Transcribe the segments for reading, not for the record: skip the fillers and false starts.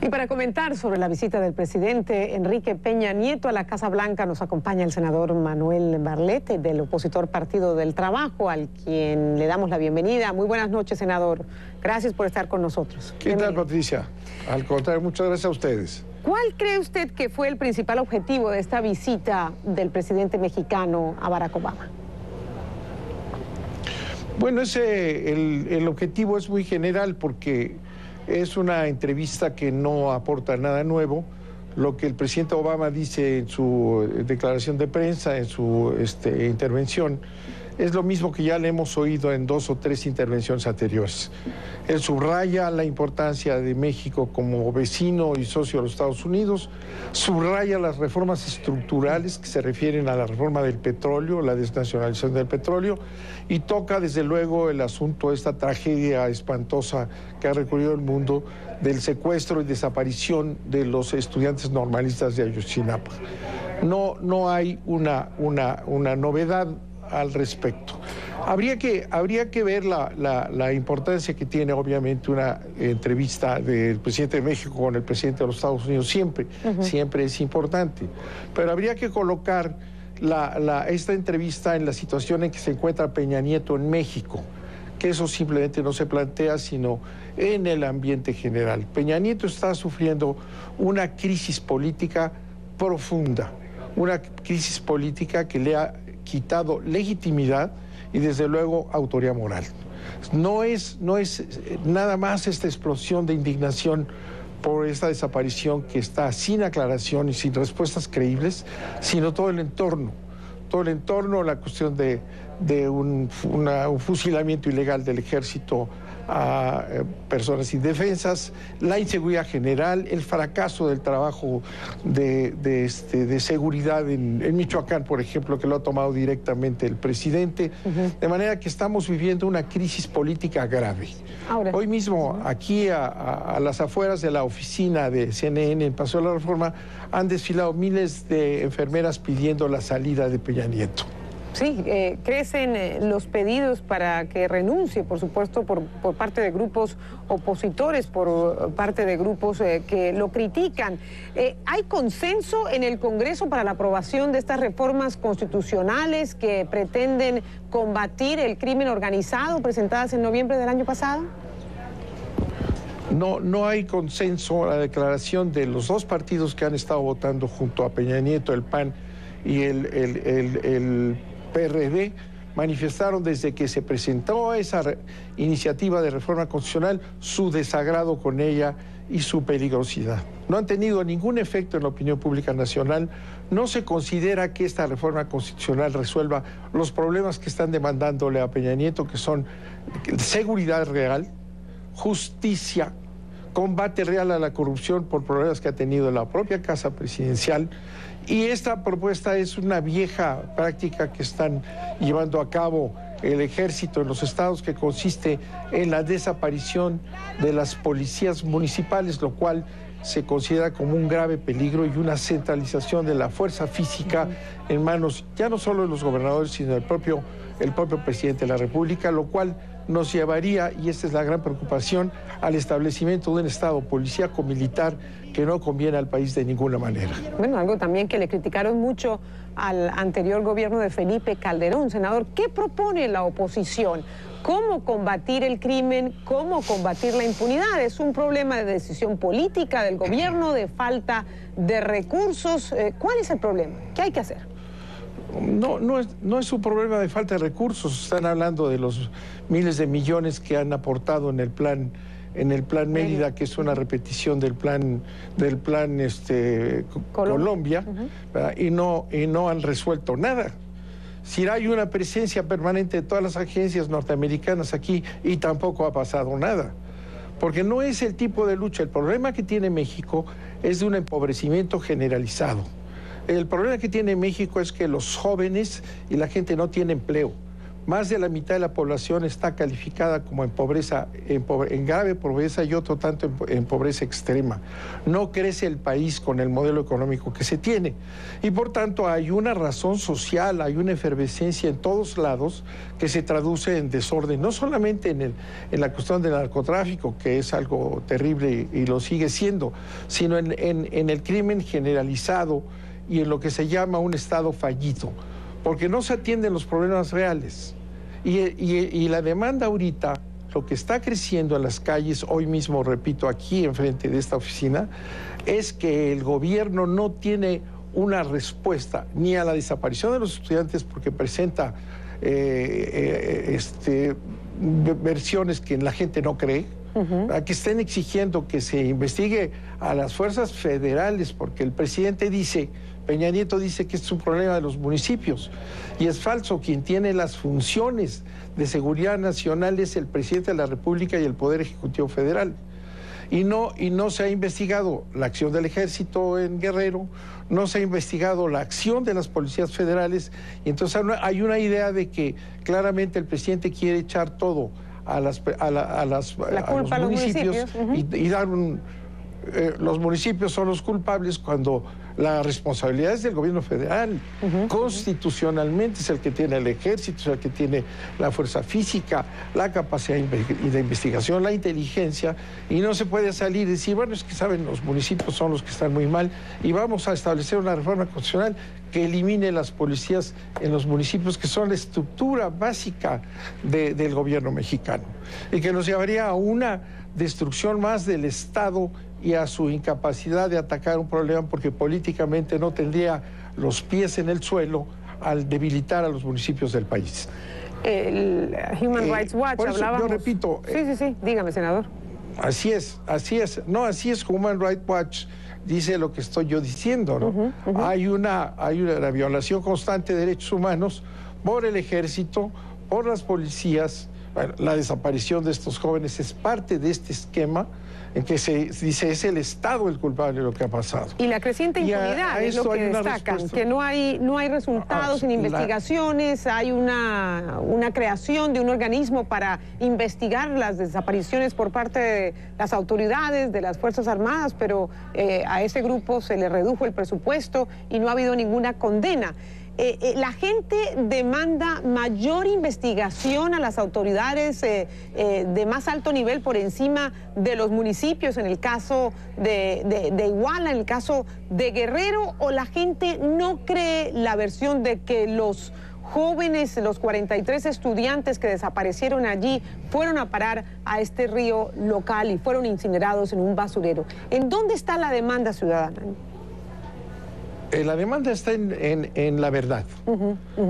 Y para comentar sobre la visita del presidente Enrique Peña Nieto a la Casa Blanca nos acompaña el senador Manuel Bartlett, del opositor Partido del Trabajo, al quien le damos la bienvenida. Muy buenas noches, senador. Gracias por estar con nosotros. ¿Qué tal, Patricia? Al contrario, muchas gracias a ustedes. ¿Cuál cree usted que fue el principal objetivo de esta visita del presidente mexicano a Barack Obama? Bueno, el objetivo es muy general porque es una entrevista que no aporta nada nuevo. Lo que el presidente Obama dice en su declaración de prensa, en su intervención, es lo mismo que ya le hemos oído en 2 o 3 intervenciones anteriores. Él subraya la importancia de México como vecino y socio de los Estados Unidos, subraya las reformas estructurales que se refieren a la reforma del petróleo, la desnacionalización del petróleo, y toca desde luego el asunto de esta tragedia espantosa que ha recorrido el mundo del secuestro y desaparición de los estudiantes normalistas de Ayotzinapa. No hay una novedad al respecto. Habría que ver la importancia que tiene obviamente una entrevista del presidente de México con el presidente de los Estados Unidos. Siempre es importante, pero habría que colocar esta entrevista en la situación en que se encuentra Peña Nieto en México, que eso simplemente no se plantea sino en el ambiente general. Peña Nieto está sufriendo una crisis política profunda, una crisis política que le ha quitado legitimidad y desde luego autoridad moral. No es nada más esta explosión de indignación por esta desaparición que está sin aclaración y sin respuestas creíbles, sino todo el entorno, la cuestión de un fusilamiento ilegal del ejército a personas indefensas, la inseguridad general, el fracaso del trabajo de seguridad en Michoacán, por ejemplo, que lo ha tomado directamente el presidente, de manera que estamos viviendo una crisis política grave. Hoy mismo, aquí a las afueras de la oficina de CNN en Paseo de la Reforma, han desfilado miles de enfermeras pidiendo la salida de Peña Nieto. Sí, crecen los pedidos para que renuncie, por supuesto, por parte de grupos opositores, por parte de grupos que lo critican. ¿Hay consenso en el Congreso para la aprobación de estas reformas constitucionales que pretenden combatir el crimen organizado, presentadas en noviembre del año pasado? No hay consenso. La declaración de los 2 partidos que han estado votando junto a Peña Nieto, el PAN y el PRD, manifestaron desde que se presentó esa iniciativa de reforma constitucional su desagrado con ella y su peligrosidad. No han tenido ningún efecto en la opinión pública nacional. No se considera que esta reforma constitucional resuelva los problemas que están demandándole a Peña Nieto, que son seguridad real, justicia, combate real a la corrupción por problemas que ha tenido la propia Casa Presidencial. Y esta propuesta es una vieja práctica que están llevando a cabo el ejército en los estados, que consiste en la desaparición de las policías municipales, lo cual se considera como un grave peligro y una centralización de la fuerza física en manos ya no solo de los gobernadores, sino del propio presidente de la República, lo cual nos llevaría, y esta es la gran preocupación, al establecimiento de un estado policíaco militar que no conviene al país de ninguna manera. Bueno, algo también que le criticaron mucho al anterior gobierno de Felipe Calderón. Senador, ¿qué propone la oposición? ¿Cómo combatir el crimen? ¿Cómo combatir la impunidad? ¿Es un problema de decisión política del gobierno, de falta de recursos? ¿Cuál es el problema? ¿Qué hay que hacer? No es un problema de falta de recursos. Están hablando de los miles de millones que han aportado en el plan Mérida, que es una repetición del plan Colombia, y no han resuelto nada. Si hay una presencia permanente de todas las agencias norteamericanas aquí y tampoco ha pasado nada. Porque no es el tipo de lucha. El problema que tiene México es de un empobrecimiento generalizado. El problema que tiene México es que los jóvenes y la gente no tiene empleo. más de la mitad de la población está calificada como en pobreza, en grave pobreza y otro tanto en pobreza extrema. No crece el país con el modelo económico que se tiene. Y por tanto hay una razón social, hay una efervescencia en todos lados que se traduce en desorden, no solamente en la cuestión del narcotráfico, que es algo terrible y lo sigue siendo, sino en el crimen generalizado y en lo que se llama un Estado fallido, porque no se atienden los problemas reales. Y la demanda ahorita, lo que está creciendo en las calles, hoy mismo, repito, aquí enfrente de esta oficina, es que el gobierno no tiene una respuesta ni a la desaparición de los estudiantes, porque presenta versiones que la gente no cree, a que estén exigiendo que se investigue a las fuerzas federales, porque el presidente dice, Peña Nieto dice que es un problema de los municipios, y es falso. Quien tiene las funciones de seguridad nacional es el presidente de la República y el Poder Ejecutivo Federal. Y no se ha investigado la acción del Ejército en Guerrero, no se ha investigado la acción de las policías federales, y entonces hay una idea de que claramente el presidente quiere echar todo a los municipios y dar los municipios son los culpables, cuando la responsabilidad es del gobierno federal. Constitucionalmente es el que tiene el ejército, es el que tiene la fuerza física, la capacidad de investigación, la inteligencia, y no se puede salir y decir, bueno, es que saben, los municipios son los que están muy mal y vamos a establecer una reforma constitucional que elimine las policías en los municipios, que son la estructura básica del gobierno mexicano, y que nos llevaría a una destrucción más del Estado y a su incapacidad de atacar un problema, porque políticamente no tendría los pies en el suelo al debilitar a los municipios del país. El Human Rights Watch hablaba. Yo repito. Sí, dígame, senador. Así es. No, así es. Human Rights Watch dice lo que estoy yo diciendo, ¿no? Hay una violación constante de derechos humanos por el ejército, por las policías. Bueno, la desaparición de estos jóvenes es parte de este esquema en que se dice es el Estado el culpable de lo que ha pasado. Y la creciente impunidad es lo que destacan, que no hay resultados en investigaciones, hay una creación de un organismo para investigar las desapariciones por parte de las autoridades, de las Fuerzas Armadas, pero a ese grupo se le redujo el presupuesto y no ha habido ninguna condena. La gente demanda mayor investigación a las autoridades de más alto nivel por encima de los municipios, en el caso de Iguala, en el caso de Guerrero, o la gente no cree la versión de que los jóvenes, los 43 estudiantes que desaparecieron allí, fueron a parar a este río local y fueron incinerados en un basurero. ¿En dónde está la demanda ciudadana? La demanda está en la verdad.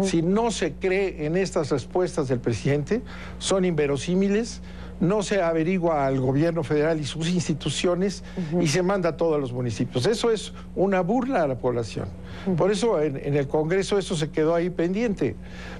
Si no se cree en estas respuestas del presidente, son inverosímiles, no se averigua al gobierno federal y sus instituciones y se manda todo a los municipios. Eso es una burla a la población. Por eso en el Congreso eso se quedó ahí pendiente.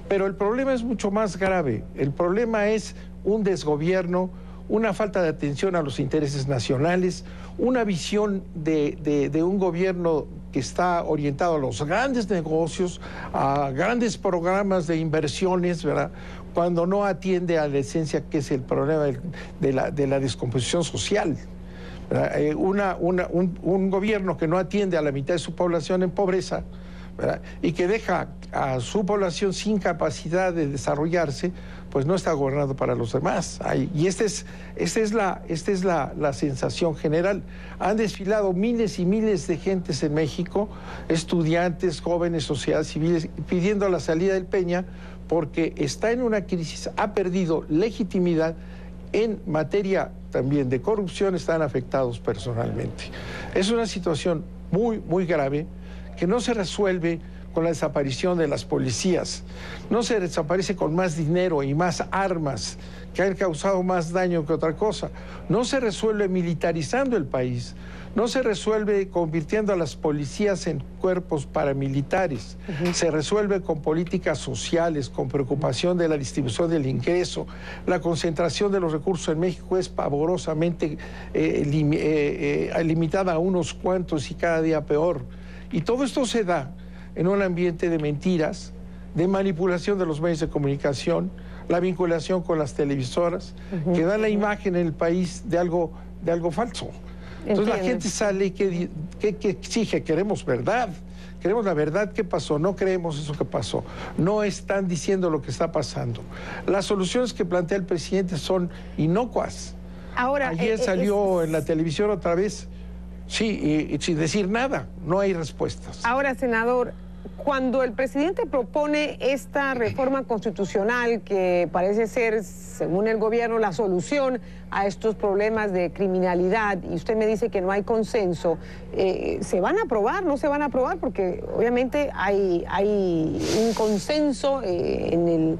Pero el problema es mucho más grave. El problema es un desgobierno, una falta de atención a los intereses nacionales, una visión de un gobierno que está orientado a los grandes negocios, a grandes programas de inversiones, ¿verdad?, cuando no atiende a la esencia, que es el problema de la descomposición social. Un gobierno que no atiende a la mitad de su población en pobreza, ¿verdad?, y que deja a su población sin capacidad de desarrollarse, pues no está gobernando para los demás. Y esta es la sensación general. Han desfilado miles y miles de gentes en México, estudiantes, jóvenes, sociedades civiles, pidiendo la salida del Peña, porque está en una crisis, ha perdido legitimidad en materia también de corrupción, están afectados personalmente. Es una situación muy, muy grave que no se resuelve con la desaparición de las policías, no se desaparece con más dinero y más armas que han causado más daño que otra cosa, no se resuelve militarizando el país, no se resuelve convirtiendo a las policías en cuerpos paramilitares, se resuelve con políticas sociales, con preocupación de la distribución del ingreso. La concentración de los recursos en México es pavorosamente limitada a unos cuantos y cada día peor. Y todo esto se da en un ambiente de mentiras, de manipulación de los medios de comunicación, la vinculación con las televisoras, que dan la imagen en el país de algo falso. Entonces la gente sale y que exige, queremos verdad, queremos la verdad, ¿qué pasó? No creemos eso que pasó, no están diciendo lo que está pasando. Las soluciones que plantea el presidente son inocuas. Ahora, ayer salió en la televisión otra vez, sí, y sin decir nada, no hay respuestas. Ahora, senador, cuando el presidente propone esta reforma constitucional que parece ser, según el gobierno, la solución a estos problemas de criminalidad, y usted me dice que no hay consenso, ¿se van a aprobar? ¿No se van a aprobar? Porque obviamente hay un consenso en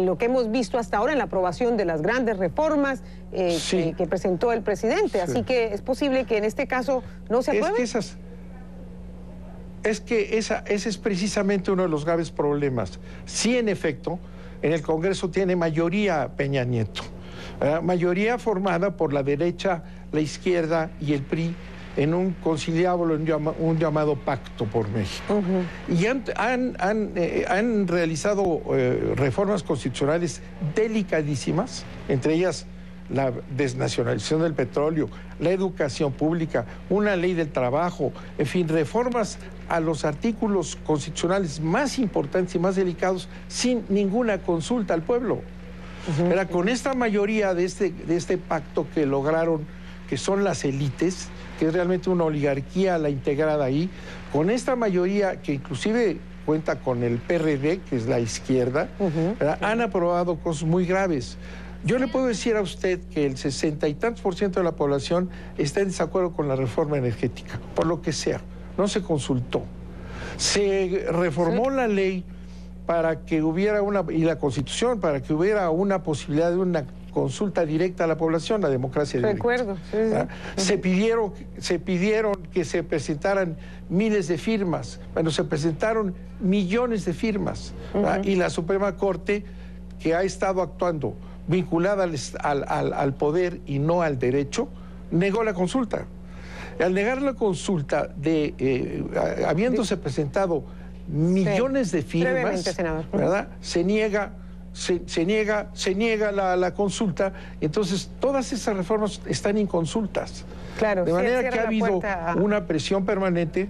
lo que hemos visto hasta ahora en la aprobación de las grandes reformas sí, que presentó el presidente. Sí. Así que es posible que en este caso no se apruebe. Ese es precisamente uno de los graves problemas. Sí, en efecto, en el Congreso tiene mayoría Peña Nieto, mayoría formada por la derecha, la izquierda y el PRI en un conciliábulo, un llamado Pacto por México. Y han realizado reformas constitucionales delicadísimas, entre ellas la desnacionalización del petróleo, la educación pública, una ley del trabajo, en fin, reformas a los artículos constitucionales más importantes y más delicados sin ninguna consulta al pueblo. Pero con esta mayoría de este pacto que lograron, que son las élites, que es realmente una oligarquía la integrada ahí, con esta mayoría que inclusive cuenta con el PRD, que es la izquierda, han aprobado cosas muy graves. Yo le puedo decir a usted que el 60 y tantos % de la población está en desacuerdo con la reforma energética, por lo que sea, no se consultó. Se reformó la ley para que hubiera y la Constitución, para que hubiera una posibilidad de una consulta directa a la población, la democracia directa. Recuerdo. Se pidieron que se presentaran miles de firmas, bueno, se presentaron millones de firmas, y la Suprema Corte, que ha estado actuando vinculada al poder y no al derecho, negó la consulta. Al negar la consulta, habiéndose presentado millones de firmas, ¿verdad? Se niega la consulta, entonces todas esas reformas están inconsultas. Claro, de manera que ha habido una presión permanente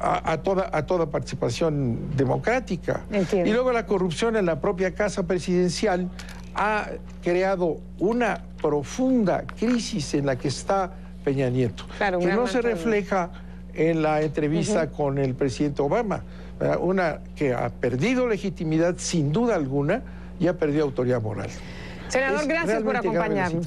a toda participación democrática. Entiendo. Y luego la corrupción en la propia Casa Presidencial ha creado una profunda crisis en la que está Peña Nieto, claro, que no se refleja en la entrevista con el presidente Obama, una que ha perdido legitimidad sin duda alguna y ha perdido autoridad moral. Senador, gracias por acompañarnos.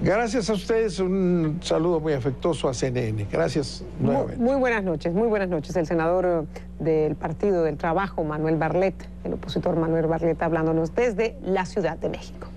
Gracias a ustedes, un saludo muy afectuoso a CNN. Gracias nuevamente. Muy buenas noches. El senador del Partido del Trabajo, Manuel Barlet, el opositor Manuel Barlet, hablándonos desde la Ciudad de México.